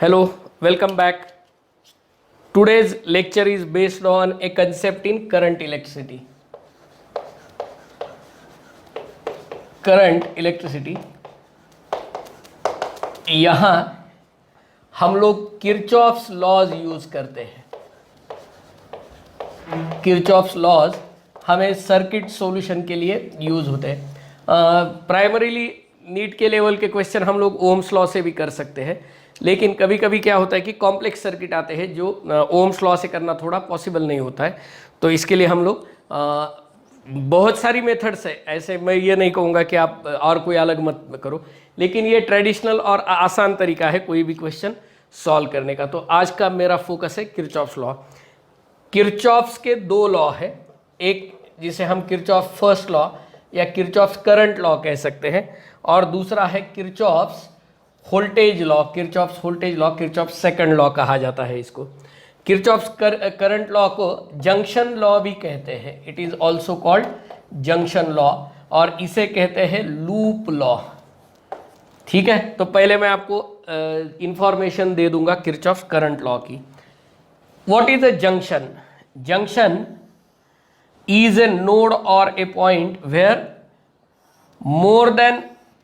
Hello, welcome back. Today's lecture is based on a concept in current electricity. Current electricity. यहाँ हम लोग Kirchhoff's lodge use करते हैं. Kirchhoff's lodge हमें circuit solution के लिए use होते हैं. प्राइमरीली नीट के लेवल के question हम लोग ओम्स लॉ से भी कर सकते हैं, लेकिन कभी कभी क्या होता है कि कॉम्प्लेक्स सर्किट आते हैं जो ओम्स लॉ से करना थोड़ा पॉसिबल नहीं होता है. तो इसके लिए हम लोग बहुत सारी मेथड्स है. ऐसे मैं ये नहीं कहूँगा कि आप और कोई अलग मत करो, लेकिन ये ट्रेडिशनल और आसान तरीका है कोई भी क्वेश्चन सॉल्व करने का. तो आज का मेरा फोकस है किरचॉफ्स लॉ. किरचॉफ्स के दो लॉ है, एक जिसे हम किरचॉफ फर्स्ट लॉ या किरचॉफ्स करंट लॉ कह सकते हैं, और दूसरा है Kirchhoff's voltage law. Kirchhoff's voltage law, Kirchhoff's second law कहा जाता है इसको. किरचॉफ्स करंट लॉ को जंक्शन लॉ भी कहते हैं. It is also called junction law, और इसे कहते हैं लूप लॉ. ठीक है, तो पहले मैं आपको इंफॉर्मेशन दे दूंगा किरचॉफ्स करंट लॉ की. What is a junction? Junction is a node or a point where more than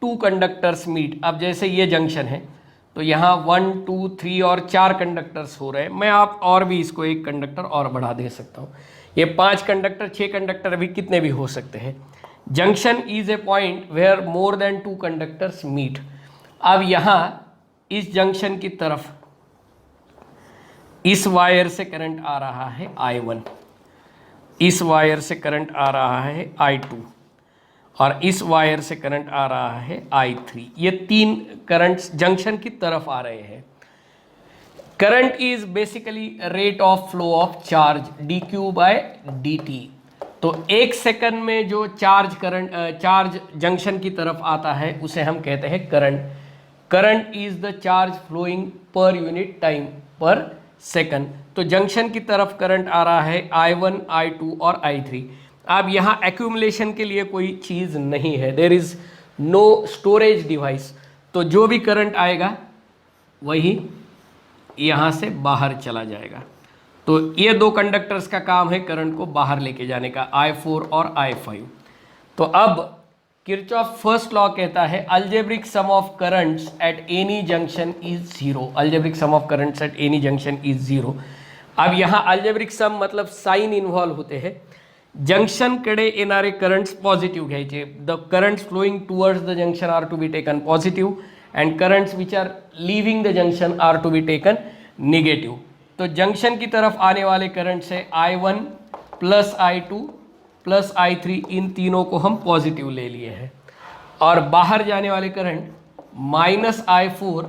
two conductors meet. अब जैसे ये जंक्शन है तो यहाँ 1, 2, 3 और 4 कंडक्टर्स हो रहे हैं. मैं आप और भी इसको एक कंडक्टर और बढ़ा दे सकता हूँ. ये 5 कंडक्टर, 6 कंडक्टर भी कितने भी हो सकते हैं. Junction is a point where more than 2 conductors meet. अब यहाँ इस जंक्शन की तरफ इस वायर से करंट आ रहा है I1, इस वायर से करंट आ रहा है I2, और इस वायर से करंट आ रहा है I3. ये 3 करंट्स जंक्शन की तरफ आ रहे हैं. Current is basically rate of flow of charge dq by dt. तो 1 सेकंड में जो चार्ज जंक्शन की तरफ आता है उसे हम कहते हैं current. Current is the charge flowing per unit time per second. तो जंक्शन की तरफ करंट आ रहा है I1, I2 और I3. अब यहाँ एक्यूमुलेशन के लिए कोई चीज़ नहीं है. There is no storage device. तो जो भी करंट आएगा वही यहाँ से बाहर चला जाएगा. तो ये 2 कंडक्टर्स का काम है करंट को बाहर लेके जाने का, I4 और I5. तो अब किरचॉफ फर्स्ट लॉ कहता है algebraic sum of currents at any junction is 0. Algebraic sum of currents at any junction is 0. अब यहाँ अलजेब्रिक सम मतलब साइन इन्वॉल्व होते हैं. जंक्शन कडे येणारे करंट्स पॉझिटिव्ह घ्यायचे. The currents flowing towards the junction are to be taken positive, and currents which are leaving the junction are to be taken negative. तो junction की तरफ आने वाले करंट्स है I1 plus I2 plus I3. In तीनों को हम positive ले लिए हैं. और बाहर जाने वाले current minus I4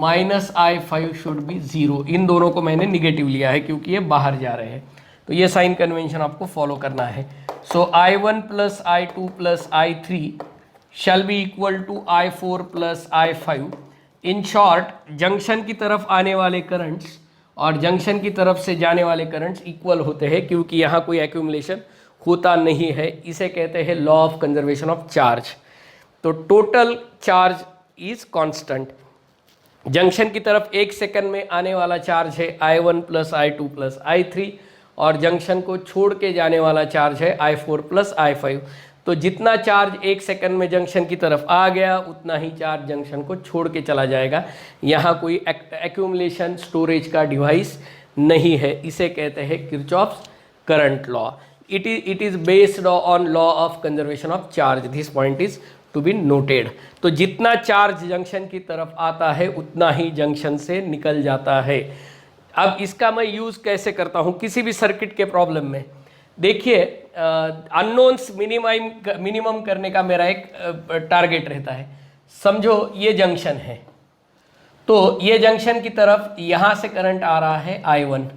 minus I5 should be 0. In दोनों को मैंने निगेटिव लिया है क्योंकि ये बाहर जा रहे हैं. तो ये साइन कन्वेंशन आपको फॉलो करना है. So I1 plus I2 plus I3 shall be equal to I4 plus I5. In short junction की तरफ आने वाले करंट्स और जंक्शन की तरफ से जाने वाले करंट्स इक्वल होते हैं क्योंकि यहाँ कोई एक्यूमुलेशन होता नहीं है. इसे कहते हैं law of conservation of charge. तो total charge is constant. Junction की तरफ 1 सेकंड में आने वाला चार्ज है I1 plus I2 plus I3, और जंक्शन को छोड़ के जाने वाला चार्ज है I4 प्लस I5. तो जितना चार्ज 1 सेकंड में जंक्शन की तरफ आ गया उतना ही चार्ज जंक्शन को छोड़ के चला जाएगा. यहाँ कोई एक्यूमुलेशन स्टोरेज का डिवाइस नहीं है. इसे कहते हैं Kirchhoff's current law. It is based on law of conservation of charge. This point is to be noted. तो जितना चार्ज जंक्शन की तरफ आता है उतना ही जंक्शन से निकल जाता है. अब इसका मैं यूज़ कैसे करता हूँ किसी भी सर्किट के प्रॉब्लम में. देखिए, अननोन्स मिनिमम करने का मेरा एक टारगेट रहता है. समझो ये जंक्शन है, तो ये जंक्शन की तरफ यहाँ से करंट आ रहा है I1,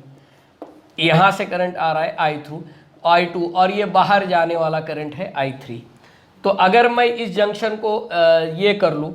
यहाँ से करंट आ रहा है I2, और ये बाहर जाने वाला करंट है I3. तो अगर मैं इस जंक्शन को ये कर लूँ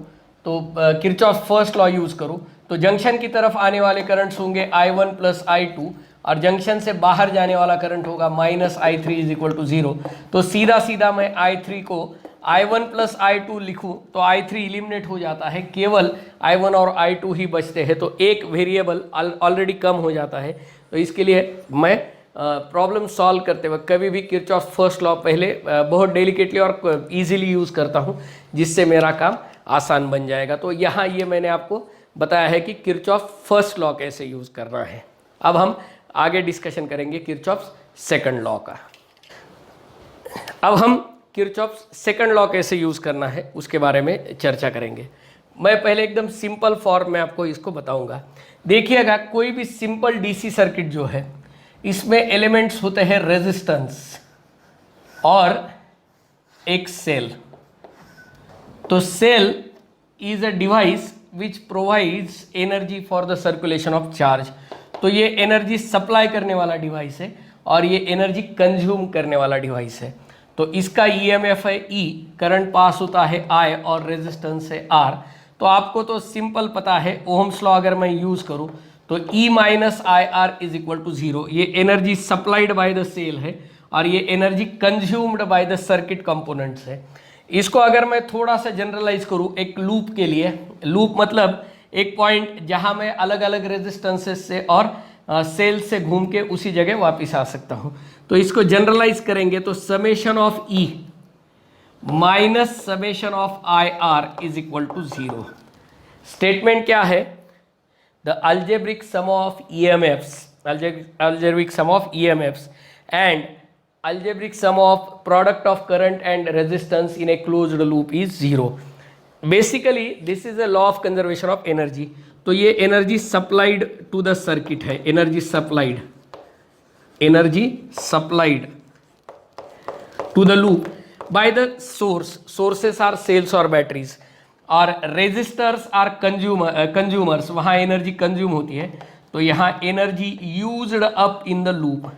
तो किरचॉफ फर्स्ट लॉ यूज़ करूँ तो जंक्शन की तरफ आने वाले करंट्स होंगे I1 प्लस I2, और जंक्शन से बाहर जाने वाला करंट होगा minus I3 is equal to 0. तो सीधा सीधा मैं I3 को I1 प्लस I2 लिखूं तो I3 इलिमिनेट हो जाता है, केवल I1 और I2 ही बचते हैं, तो एक वेरिएबल ऑलरेडी कम हो जाता है। तो इसके लिए मैं प्रॉब्लम सॉल्व करते वक्त कभी भी किरचॉफ फर्स्ट लॉ पहले बहुत डेलिकेटली और इजीली यूज़ करता हूं, जिससे मेरा काम आसान बन जाएगा। तो यहाँ ये मैंने आपको बताया है कि किरचॉफ फर्स्ट लॉ कैसे यूज़ करना है। अब हम आगे डिस्कशन करेंगे किरचॉफ सेकंड लॉ का। अब हम किरचॉफ सेकंड लॉ कैसे यूज़ करना है उसके बारे में चर्चा करेंगे। मैं पहले एकदम सिंपल फॉर्म में आपको इसको बताऊंगा। देखिएगा, कोई भी सिंपल डीसी सर्किट जो है, इसमें एलिमेंट्स होते हैं रेजिस्टेंस और एक सेल। तो cell is a device which provides energy for the circulation of charge. तो ये एनर्जी सप्लाई करने वाला डिवाइस है और ये एनर्जी कंज्यूम करने वाला डिवाइस है। तो इसका ईएमएफ है ई, करंट पास होता है आई और रेजिस्टेंस है आर। तो आपको तो सिंपल पता है, ओहम्स लॉ अगर मैं यूज करूं तो E minus I R is equal to zero. ये energy supplied by the cell है और ये energy consumed by the circuit components है। इसको अगर मैं थोड़ा सा जनरलाइज करूं एक लूप के लिए, लूप मतलब एक पॉइंट जहां मैं अलग अलग रेजिस्टेंसेस से और सेल से घूम के उसी जगह वापस आ सकता हूं। तो इसको जनरलाइज करेंगे तो summation of E minus summation of I R is equal to zero. Statement क्या है? The algebraic sum of EMFs, algebraic sum of EMFs and algebraic sum of product of current and resistance in a closed loop is zero. Basically this is a law of conservation of energy. तो ये energy supplied to the circuit है, energy supplied to the loop by the source. Sources R cells और batteries और resistors R consumers, वहां energy consume होती है। तो यहाँ energy used up in the loop,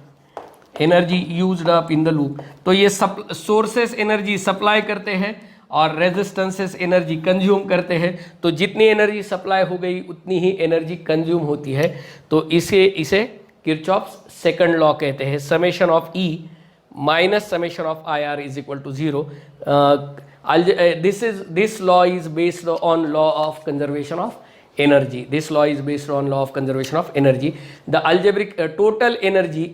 energy used up in the loop. तो ये सोर्सेस एनर्जी सप्लाई करते हैं और रेजिस्टेंसेस एनर्जी कंज्यूम करते हैं। तो जितनी एनर्जी सप्लाई हो गई उतनी ही एनर्जी कंज्यूम होती है। तो इसे किरचॉफ्स सेकंड लॉ कहते हैं। Summation of E minus summation of I R is equal to zero. This law is based on law of conservation of energy. This law is based on law of conservation of energy. The algebraic total energy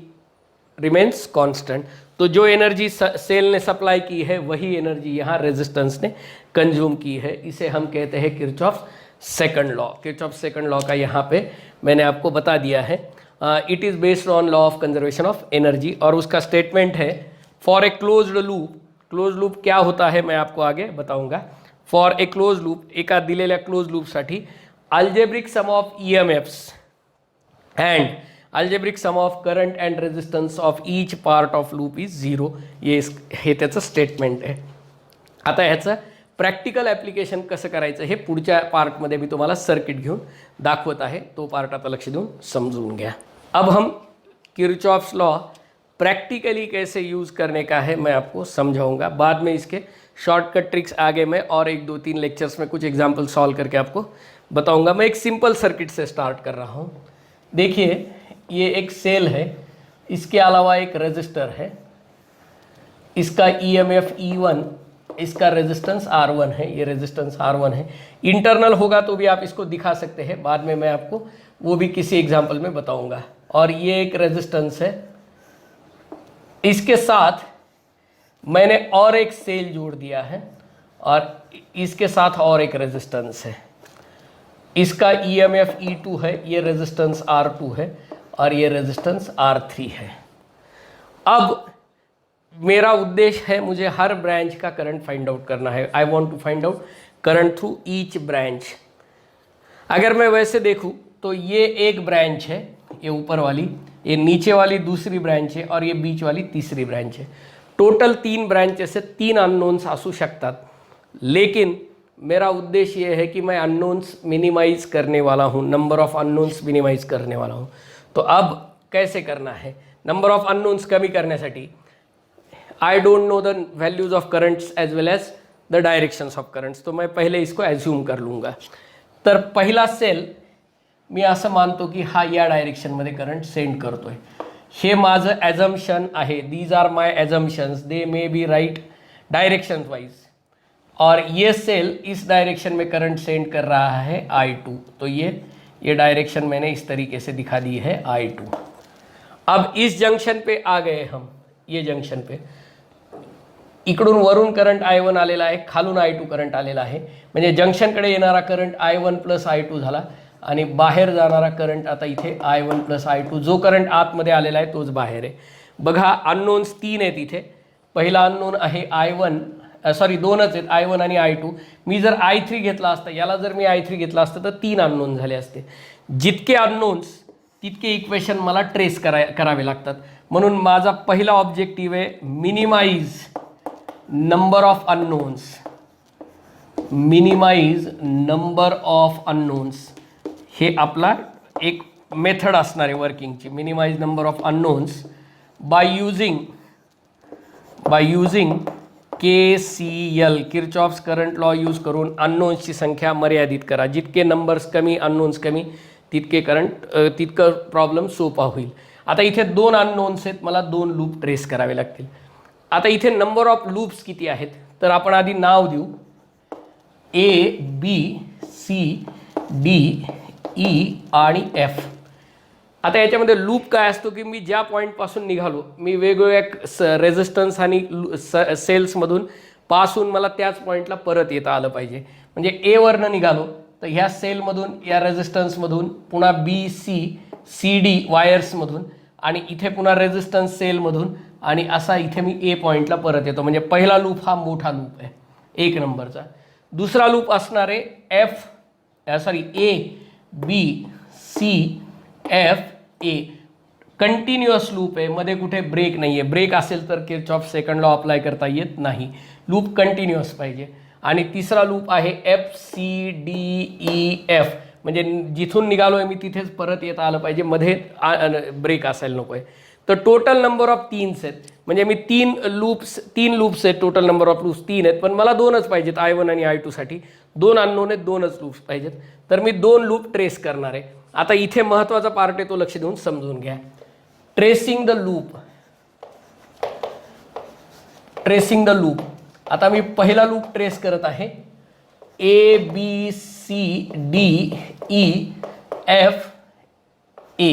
remains constant. तो जो energy sale ने supply की है वही energy यहाँ resistance ने consume की है। इसे हम कहते हैं Kirchhoff second law. Kirchhoff second law का यहाँ पे मैंने आपको बता दिया है। It is based on law of conservation of energy और उसका स्टेटमेंट है for a closed loop. Close loop क्या होता है मैं आपको आगे बताऊंगा। फॉर ए क्लोज लूप, एका दिलेल्या क्लोज लूपसाठी algebraic sum of EMFs and algebraic sum of current and resistance of each part of loop is zero. हे त्याचं स्टेटमेंट आहे। आता ह्याचं प्रॅक्टिकल ॲप्लिकेशन कसं करायचं हे पुढच्या पार्टमध्ये मी तुम्हाला सर्किट घेऊन दाखवत आहे। तो पार्ट आता लक्ष देऊन समजून घ्या। अब हम किरचॉफ्स लॉ प्रैक्टिकली कैसे यूज़ करने का है मैं आपको समझाऊंगा। बाद में इसके शॉर्टकट ट्रिक्स आगे मैं और 1-2-3 लेक्चर्स में कुछ एग्जाम्पल सॉल्व करके आपको बताऊंगा। मैं एक सिंपल सर्किट से स्टार्ट कर रहा हूँ। देखिए, ये एक सेल है, इसके अलावा एक रेजिस्टर है, इसका ईएमएफ E1, इसका रेजिस्टेंस R1 है, ये रेजिस्टेंस R1 है। इंटरनल होगा तो भी आप इसको दिखा सकते हैं, बाद में मैं आपको वो भी किसी एग्जाम्पल में बताऊंगा। और ये एक रेजिस्टेंस है, इसके साथ मैंने और एक सेल जोड़ दिया है और इसके साथ और एक रेजिस्टेंस है। इसका ईएमएफ E2 है, ये रेजिस्टेंस R2 है और ये रेजिस्टेंस R3 है। अब मेरा उद्देश्य है मुझे हर ब्रांच का करंट फाइंड आउट करना है। I want to find out current through each branch. अगर मैं वैसे देखूं तो ये एक ब्रांच है, ये ऊपर वाली, ये नीचे वाली दूसरी ब्रांच है और ये बीच वाली तीसरी ब्रांच है। टोटल 3 ब्रांचेस से 3 अननोन्स असू शकतात, लेकिन मेरा उद्देश्य ये है कि मैं अननोन्स मिनिमाइज करने वाला हूँ, नंबर ऑफ अननोन्स मिनिमाइज करने वाला हूँ। तो अब कैसे करना है? नंबर ऑफ अननोन्स कमी करण्यासाठी I don't know the values of currents as well as the directions of currents. तो मैं पहले इसको एज्यूम कर लूँगा। तर पहिला सेल मी असं मानतो की हा या डायरेक्शनमध्ये करंट सेंड करतोय। हे माझं ॲझम्पशन आहे। These are my assumptions, they may be right direction wise. और ये सेल इस डायरेक्शन में करंट सेंड कर रहा है I2, तो ये डायरेक्शन मैंने इस तरीके से दिखा दी है I2। अब इस जंक्शन पे आ गए हम, ये जंक्शन पे इकडून वरून करंट I1 आलेला आहे, खालून I2 करंट आलेला आहे, म्हणजे जंक्शनकडे येणारा करंट I1 प्लस I2 झाला आणि बाहेर जाणारा करंट आता इथे I1 प्लस I2, जो करंट आतमध्ये आलेला आहे तोच बाहेर आहे। बघा अननोन्स 3 आहेत इथे, पहिला अननोन आहे I1, सॉरी दोनच आहेत I1 आणि I2। मी जर I3 घेतला असता, याला जर मी I3 घेतला असतं तर 3 अननोन झाले असते। जितके अननोन्स तितके इक्वेशन मला ट्रेस करावे लागतात, म्हणून माझा पहिला ऑब्जेक्टिव्ह आहे minimise number of unknowns, minimise number of unknowns, हे आपला एक मेथड असणार आहे वर्किंगची, minimise number of unknowns by using KCL, Kirchhoff's current law use करून अननोन्सची संख्या मर्यादित करा। जितके नंबर्स कमी, अननोन्स कमी, तितकं प्रॉब्लेम सोपा होईल। आता इथे 2 अननोन्स आहेत, मला 2 लूप ट्रेस करावे लागतील। आता इथे नंबर ऑफ लूप्स किती आहेत, तर आपण आधी नाव देऊ A B C D E आणि F। आता याच्यामध्ये लूप काय असतो की मी ज्या पॉईंटपासून निघालो, मी वेगवेगळ्या रेझिस्टन्स आणि सेल्समधून पास होऊन मला त्याच पॉईंटला परत येता आलं पाहिजे। म्हणजे ए वरनं निघालो तर ह्या सेलमधून, या रेझिस्टन्समधून, पुन्हा BC-CD वायर्समधून, आणि इथे पुन्हा रेझिस्टन्स सेलमधून, आणि असा इथे मी ए पॉईंटला परत येतो। म्हणजे पहिला लूप हा मोठा लूप आहे 1 नंबरचा। दुसरा लूप असणार आहे A B C F A, continuous loop आहे, मध्ये कुठे ब्रेक नाही आहे। ब्रेक असेल तर किरचॉफ सेकंड लॉ अप्लाय करता येत नाही, लूप कंटिन्युअस पाहिजे। आणि तिसरा लूप आहे F C D E F, म्हणजे जिथून निघालो आहे मी तिथेच परत येता आलं पाहिजे, मध्ये ब्रेक असायला नको आहे। तर टोटल नंबर ऑफ 3 आहेत, म्हणजे मी 3 लूप्स आहेत, टोटल नंबर ऑफ लूप्स 3 आहेत, पण मला 2च पाहिजेत I1 आणि I2 साठी। 2 अननोन आहेत, 2च लूप्स पाहिजेत, तर मी 2 लूप ट्रेस करणार आहे। आता इथे महत्त्वाचा पार्ट आहे, तो लक्ष देऊन समजून घ्या। ट्रेसिंग द लूप, आता मी पहिला लूप ट्रेस करत आहे A B C D E F A,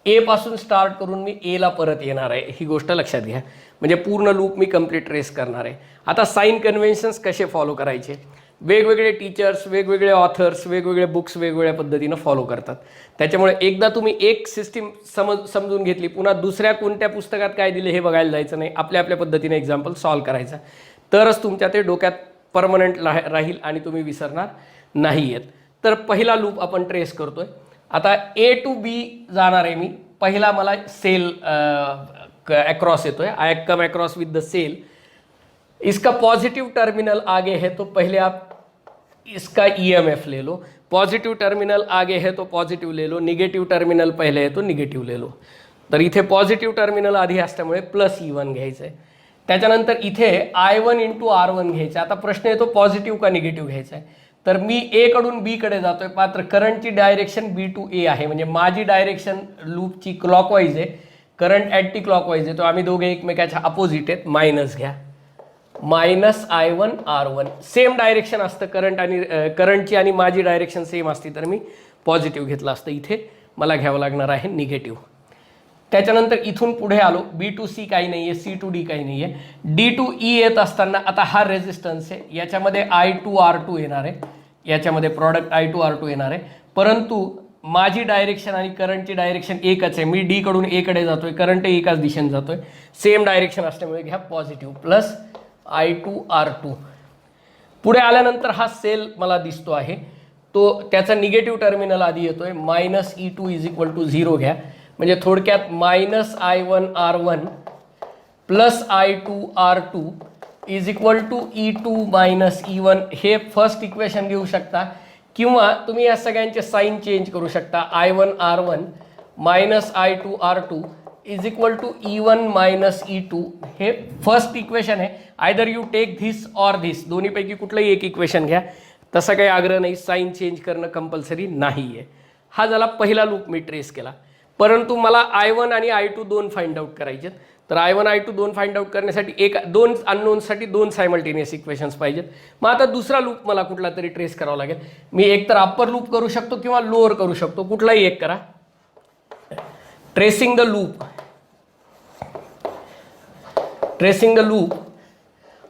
ए पासून स्टार्ट करून मी एला परत येणार आहे, ही गोष्ट लक्षात घ्या। म्हणजे पूर्ण लूप मी कंप्लीट ट्रेस करणार आहे। आता साइन कन्व्हेन्शन्स कसे फॉलो करायचे, वेगवेगळे टीचर्स, वेगवेगळे ऑथर्स, वेगवेगळे बुक्स वेगवेगळ्या पद्धतीनं फॉलो करतात। त्याच्यामुळे एकदा तुम्ही एक सिस्टीम समजून घेतली, पुन्हा दुसऱ्या कोणत्या पुस्तकात काय दिले हे बघायला जायचं नाही, आपल्या पद्धतीने एक्झाम्पल सॉल्व करायचा, तरच तुमच्या ते डोक्यात परमनंट राहील आणि तुम्ही विसरणार नाही आहेत। तर पहिला लूप आपण ट्रेस करतोय। आता A to B जाणार आहे मी, पहिला मला सेल अक्रॉस येतोय, आई कम अक्रॉस विद द सेल, इसका पॉजिटिव टर्मिनल आगे है तो पहले आप इसका EMF ले लो, पॉजिटिव टर्मिनल आगे है तो पॉजिटिव ले लो, निगेटिव टर्मिनल पहले है तो निगेटिव ले लो। तर इथे पॉजिटिव टर्मिनल आधी असल्यामुळे प्लस E1 घ्यायचं आहे। त्याच्यानंतर इथे I1 × R1 घ्यायचं। आता प्रश्न येतो पॉझिटिव्ह का निगेटिव्ह घ्यायचा आहे, तर मी A कडून B कडे जातोय, मात्र करंटची डायरेक्शन B to A आहे, म्हणजे माझी डायरेक्शन लूपची क्लॉकवाईज आहे, करंट अँटी क्लॉकवाईज आहे, तो आम्ही दोघे एकमेकाच्या अपोजिट आहेत। मायनस घ्या, -I1 R1, सेम डायरेक्शन असतं करंटची आणि माझी डायरेक्शन सेम असती तर मी पॉझिटिव्ह घेतलं असतं, इथे मला घ्यावं लागणार आहे निगेटिव्ह। त्याच्यानंतर इथून पुढे आलो, B to C काही नाही आहे, C to D काही नाही आहे, D to E येत असताना आता हा रेझिस्टन्स आहे, याच्यामध्ये I2 R2 येणार आहे, याच्यामध्ये प्रॉडक्ट I2 R2 येणार आहे, परंतु माझी डायरेक्शन आणि करंटची डायरेक्शन एकच आहे। मी D कडून A कडे जातोय, करंट एकाच दिशेने जातोय, सेम डायरेक्शन असल्यामुळे घ्या पॉझिटिव्ह, प्लस I2 R2। पुढे आल्यानंतर हा सेल मला दिसतो आहे, तो त्याचा निगेटिव्ह टर्मिनल आधी येतोय, -E2 = 0 घ्या, म्हणजे थोडक्यात -I1 R1 plus I2 R2 = E2 - E1, हे फर्स्ट इक्वेशन घेऊ शकता, किंवा तुम्ही या सगळ्यांचे साइन चेंज करू शकता। I1 R1 - I2 R2 = E1 - E2, हे फर्स्ट इक्वेशन आहे। Either you take this or this, दोन्हीपैकी कुठलंही एक इक्वेशन घ्या, तसा काही आग्रह नाही, साइन चेंज करणं कंपल्सरी नाही आहे। हा झाला पहिला लूप मी ट्रेस केला, परंतु मला I1 आणि I2 दोन फाइंड आउट करायचे, तर I1 I2 दोन फाइंड आउट करण्यासाठी दोन अननोन्ससाठी दोन सायमल्टेनियस इक्वेशन्स पाहिजेत. मग आता दुसरा लूप मला कुठला तरी ट्रेस करावा लागेल. मी एकतर अप्पर लूप करू शकतो किंवा लोअर करू शकतो, कुठलाही एक करा. Tracing the loop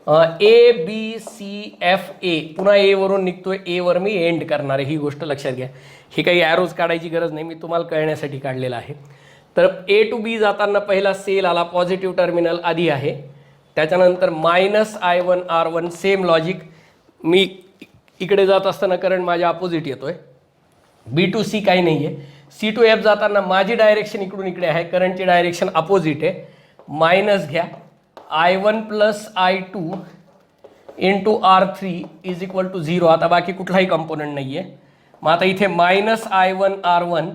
A B C F A, पुन्हा A वरून निघतोय, A वर मी एंड करणार आहे. ही गोष्ट लक्षात घ्या. ही काही ॲरोज काढायची गरज नाही, मी तुम्हाला कळण्यासाठी काढलेलं आहे. तर A to B जाताना पहिला सेल आला, पॉझिटिव्ह टर्मिनल आधी आहे, त्याच्यानंतर -I1 R1 सेम लॉजिक. मी इकडे जात असताना करंट माझ्या अपोजिट येतोय. B to C काही नाही आहे. C to F जाताना माझी डायरेक्शन इकडून इकडे आहे, करंटची डायरेक्शन अपोजिट आहे. मायनस घ्या, I1 + I2 × R3 = 0. आता बाकी कुठलाही कंपोनंट नाही आहे. मग आता इथे -I1 R1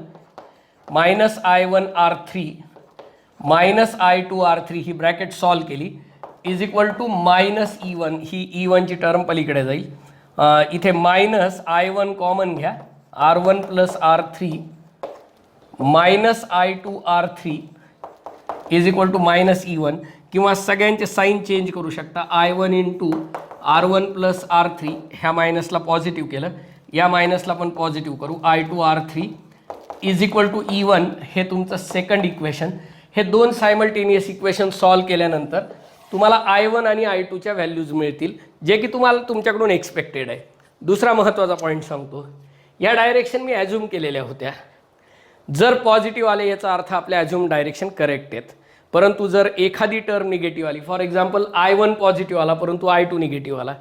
-I1 R3 -I2 R3 ही ब्रॅकेट सॉल्व केली -E1. ही E1 ची टर्म पलीकडे जाईल. इथे -I1 कॉमन घ्या, R1 + R3 -I2 R3 -E1, किंवा सगळ्यांचे साईन चेंज करू शकता. I1 × R1 + R3 ह्या मायनसला पॉझिटिव्ह केलं, या मायनसला पण पॉझिटिव्ह करू. I2 R3 E1 हे तुमचं सेकंड इक्वेशन. हे दोन सायमल्टेनियस इक्वेशन सॉल्व केल्यानंतर तुम्हाला I1 आणि I2च्या व्हॅल्यूज मिळतील, जे की तुम्हाला तुमच्याकडून एक्सपेक्टेड आहे. दुसरा महत्त्वाचा पॉईंट सांगतो, या डायरेक्शन मी ॲझ्युम केलेल्या होत्या. जर पॉझिटिव्ह आले याचा अर्थ आपल्या ॲझ्युम डायरेक्शन करेक्ट आहेत. परंतु जर एखादी टर्म निगेटिव्ह आली, फॉर एक्झाम्पल I1 पॉझिटिव्ह आला परंतु I2 निगेटिव्ह आला,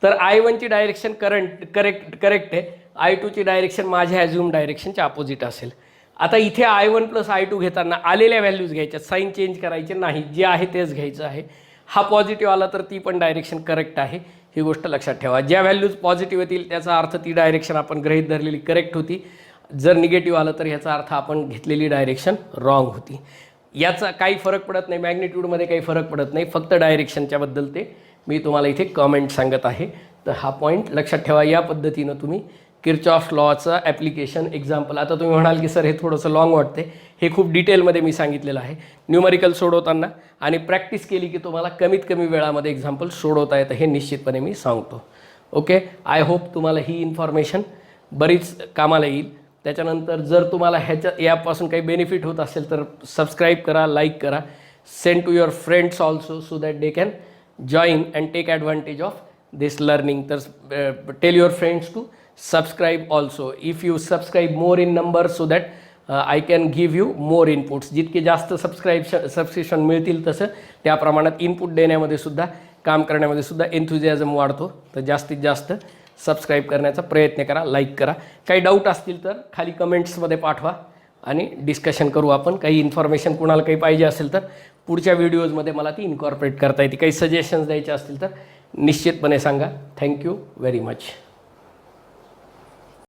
तर I1 ची डायरेक्शन करेक्ट आहे, I2 ची डायरेक्शन माझ्या ॲझ्युम डायरेक्शनच्या अपोजिट असेल. आता इथे I1 + I2 घेताना आलेल्या व्हॅल्यूज घ्यायच्या, साईन चेंज करायचे नाही, जे आहे तेच घ्यायचं आहे. हा पॉझिटिव्ह आला तर ती पण डायरेक्शन करेक्ट आहे, ही गोष्ट लक्षात ठेवा. ज्या व्हॅल्यूज पॉझिटिव्ह येतील त्याचा अर्थ ती डायरेक्शन आपण गृहीत धरलेली करेक्ट होती. जर निगेटिव्ह आलं तर याचा अर्थ आपण घेतलेली डायरेक्शन रॉंग होती. याचा काही फरक पडत नाही, मॅग्निट्यूडमध्ये काही फरक पडत नाही, फक्त डायरेक्शनच्या बद्दल ते मी तुम्हाला इथे कमेंट सांगत आहे. तर हा पॉईंट लक्षात ठेवा. या पद्धतीनं तुम्ही किर्चॉफ लॉचं ॲप्लिकेशन एक्झाम्पल, आता तुम्ही म्हणाल की सर हे थोडंसं लाँग वाटते, हे खूप डिटेलमध्ये मी सांगितलेलं आहे. न्यूमरिकल सोडवताना आणि प्रॅक्टिस केली की तुम्हाला कमीत कमी वेळामध्ये एक्झाम्पल सोडवता येतं, हे निश्चितपणे मी सांगतो. ओके, आय होप तुम्हाला ही इन्फॉर्मेशन बरीच कामाला येईल. त्याच्यानंतर जर तुम्हाला यापासून काही बेनिफिट होत असेल तर सबस्क्राईब करा, लाईक करा, send to your friends also so that they can join and take advantage of this learning. तर tell your friends to subscribe also. If you subscribe more in number so that I can give you more inputs. जितके जास्त subscription मिळतील तसं त्या प्रमाणात input देण्यामध्ये सुद्धा, काम करण्यामध्ये सुद्धा एन्थुझियाझम वाढतो. तर जास्तीत जास्त सबस्क्राईब करण्याचा प्रयत्न करा, लाईक करा. काही डाऊट असतील तर खाली कमेंट्समध्ये पाठवा आणि डिस्कशन करू आपण. काही इन्फॉर्मेशन कुणाला काही पाहिजे असेल तर पुढच्या व्हिडिओजमध्ये मला ती इन्कॉर्पोरेट करता येते. काही सजेशन्स द्यायचे असतील तर निश्चितपणे सांगा. Thank you very much.